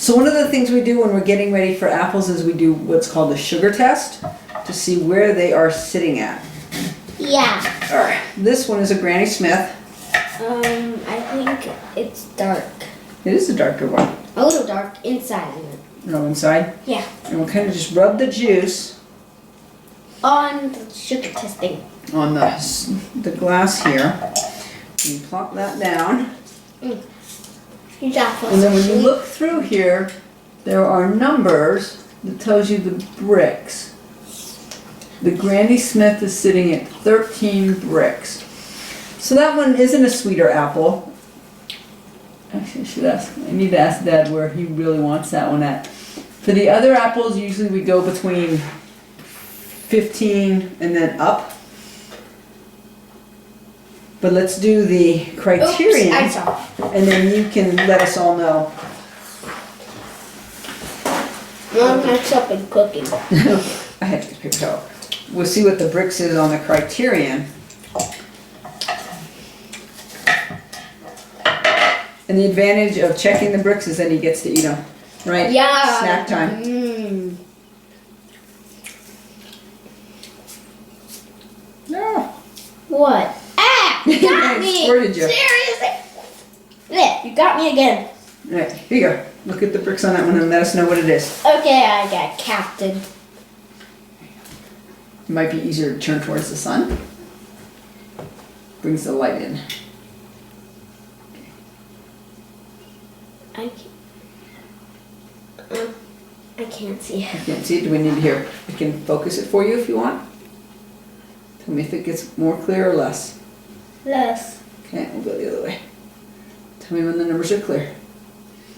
So one of the things we do when we're getting ready for apples is we do what's called a sugar test to see where they are sitting at. Yeah. All right, this one is a Granny Smith. I think it's dark. It is a darker one. A little dark inside of it. No, inside? Yeah. And we'll kind of just rub the juice On the sugar testing. on the glass here. You plop that down. These apples. And then when you look through here, there are numbers that tells you the bricks. The Granny Smith is sitting at 13 bricks. So that one isn't a sweeter apple. Actually, I need to ask Dad where he really wants that one at. For the other apples, usually we go between 15 and then up. But let's do the criterion. Oops, I saw. And then you can let us all know. Mom messed up in cooking. I had to get picked up. We'll see what the bricks is on the criterion. And the advantage of checking the bricks is then he gets to eat them, right? Yeah. Snack time. No. What? Ah! You got me! Squirted you. Seriously? There, you got me again. All right, here you go. Look at the bricks on that one and let us know what it is. Okay, I got Captain. It might be easier to turn towards the sun. Brings the light in. I can't see it. You can't see it. Do we need to hear? I can focus it for you if you want. Tell me if it gets more clear or less. Less. Okay, we'll go the other way. Tell me when the numbers are clear.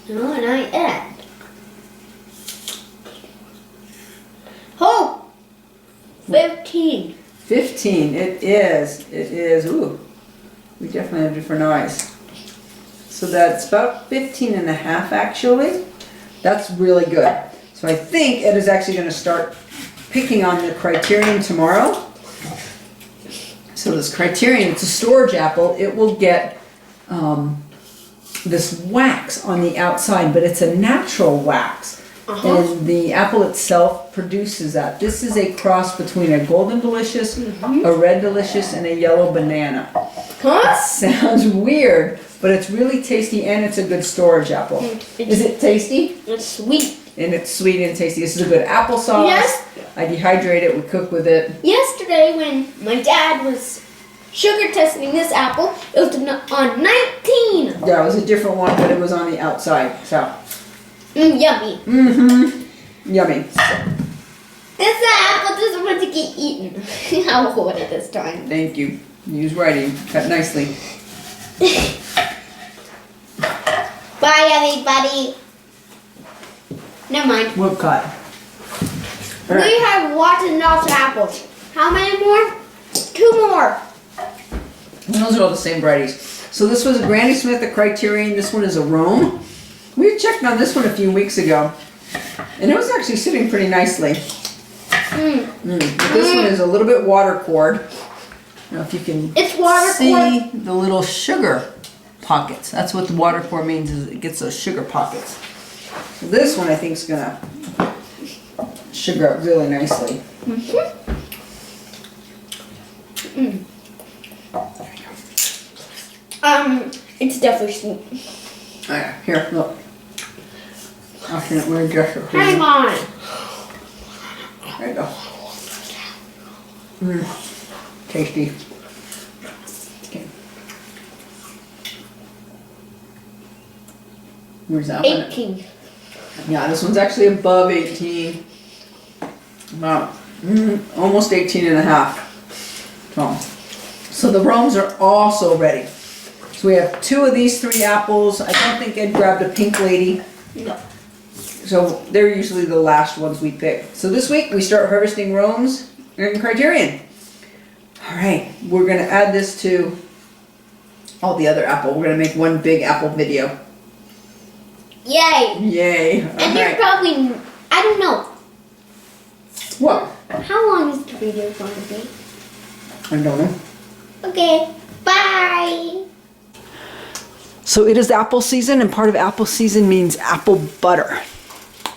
No, and I add. Oh! 15. 15. It is. It is. Ooh. We definitely have different eyes. So that's about 15 and a half actually. That's really good. So I think Ed is actually going to start picking on the criterion tomorrow. So this criterion, it's a storage apple. It will get this wax on the outside, but it's a natural wax. And the apple itself produces that. This is a cross between a golden delicious, a red delicious, and a yellow banana. Huh? Sounds weird, but it's really tasty and it's a good storage apple. Is it tasty? It's sweet. And it's sweet and tasty. This is a good applesauce. Yes. I dehydrate it, we cook with it. Yesterday when my dad was sugar testing this apple, it was on 19. Yeah, it was a different one, but it was on the outside, so. Yummy. Yummy. This apple doesn't want to get eaten. I'll hold it this time. Thank you. Use writing. Cut nicely. Bye, everybody. Never mind. We'll cut. All We right. have lots and lots of apples. How many more? 2 more. And those are all the same varieties. So this was a Granny Smith, a criterion. This one is a Rome. We checked on this one a few weeks ago. And it was actually sitting pretty nicely. But this one is a little bit water cored. I don't know if you can It's water see cord. the little sugar pockets. That's what the water core means, is it gets those sugar pockets. So this one I think is gonna sugar up really nicely. It's definitely sweet. Oh yeah, here, look. I'll turn it where just for Hang you. on. There you go. Tasty. Okay. Where's that one? 18. Yeah, this one's actually above 18. About almost 18 and a half. So the Romes are also ready. So we have 2 of these 3 apples. I don't think Ed grabbed a pink lady. No. So they're usually the last ones we pick. So this week we start harvesting Romes and Criterion. All right, we're gonna add this to all the other apple. We're gonna make one big apple video. Yay. Yay! All And you're right. probably, I don't know. What? How long is the video going to be? I don't know. Okay. Bye. So it is apple season, and part of apple season means apple butter.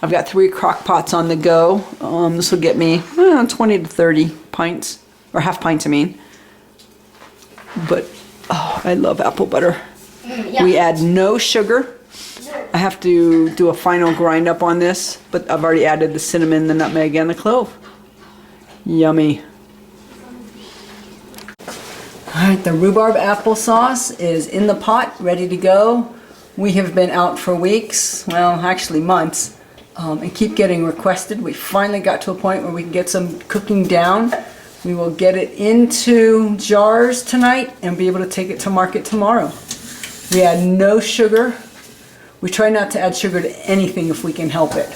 I've got 3 crock pots on the go. This will get me 20 to 30 pints, or half pints I mean. But, oh, I love apple butter. Yeah. We add no sugar. I have to do a final grind up on this, but I've already added the cinnamon, the nutmeg, and the clove. Yummy. Alright, the rhubarb applesauce is in the pot, ready to go. We have been out for weeks, well, actually months, and keep getting requested. We finally got to a point where we can get some cooking down. We will get it into jars tonight and be able to take it to market tomorrow. We add no sugar. We try not to add sugar to anything if we can help it.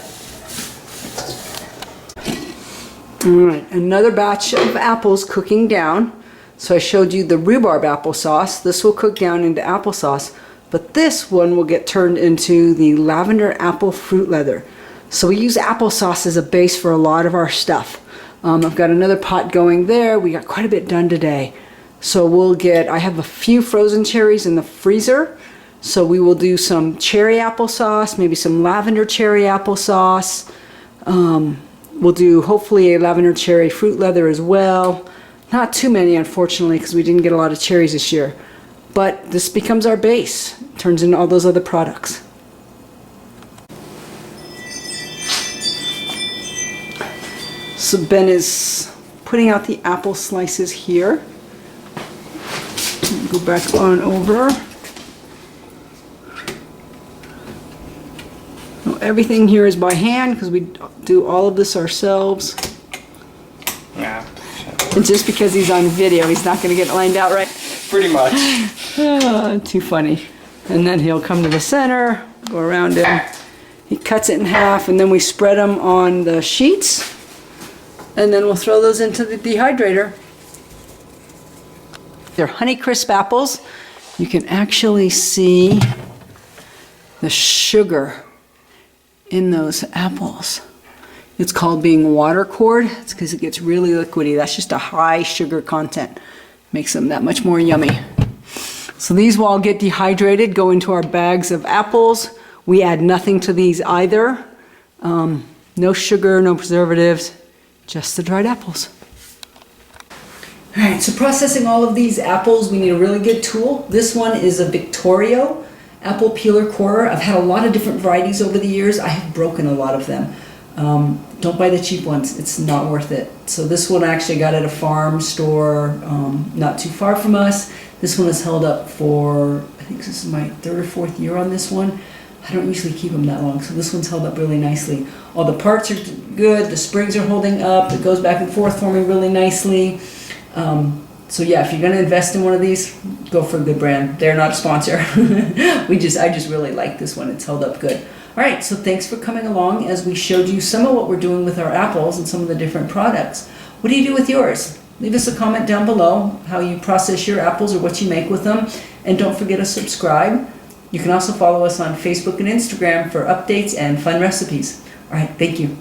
Alright, another batch of apples cooking down. So I showed you the rhubarb applesauce. This will cook down into applesauce, but this one will get turned into the lavender apple fruit leather. So we use applesauce as a base for a lot of our stuff. I've got another pot going there. We got quite a bit done today. So I have a few frozen cherries in the freezer. So we will do some cherry applesauce, maybe some lavender cherry applesauce. We'll do hopefully a lavender cherry fruit leather as well. Not too many, unfortunately, because we didn't get a lot of cherries this year. But this becomes our base. Turns into all those other products. So Ben is putting out the apple slices here. Go back on over. Now, everything here is by hand because we do all of this ourselves. Yeah. And just because he's on video, he's not going to get lined out right. Pretty much. Too funny. And then he'll come to the center, go around him. He cuts it in half, and then we spread them on the sheets. And then we'll throw those into the dehydrator. They're Honeycrisp apples. You can actually see the sugar in those apples. It's called being water cored. It's because it gets really liquidy. That's just a high sugar content. Makes them that much more yummy. So these will all get dehydrated, go into our bags of apples. We add nothing to these either. No sugar, no preservatives, just the dried apples. All right, so processing all of these apples, we need a really good tool. This one is a Victorio apple peeler corer. I've had a lot of different varieties over the years. I have broken a lot of them. Don't buy the cheap ones. It's not worth it. So this one I actually got at a farm store not too far from us. This one has held up for, I think this is my 3rd or 4th year on this one. I don't usually keep them that long, so this one's held up really nicely. All the parts are good, the springs are holding up, it goes back and forth for me really nicely. So yeah, if you're going to invest in one of these, go for a good brand. They're not a sponsor. I just really like this one. It's held up good. All right, so thanks for coming along as we showed you some of what we're doing with our apples and some of the different products. What do you do with yours? Leave us a comment down below how you process your apples or what you make with them. And don't forget to subscribe. You can also follow us on Facebook and Instagram for updates and fun recipes. All right, thank you.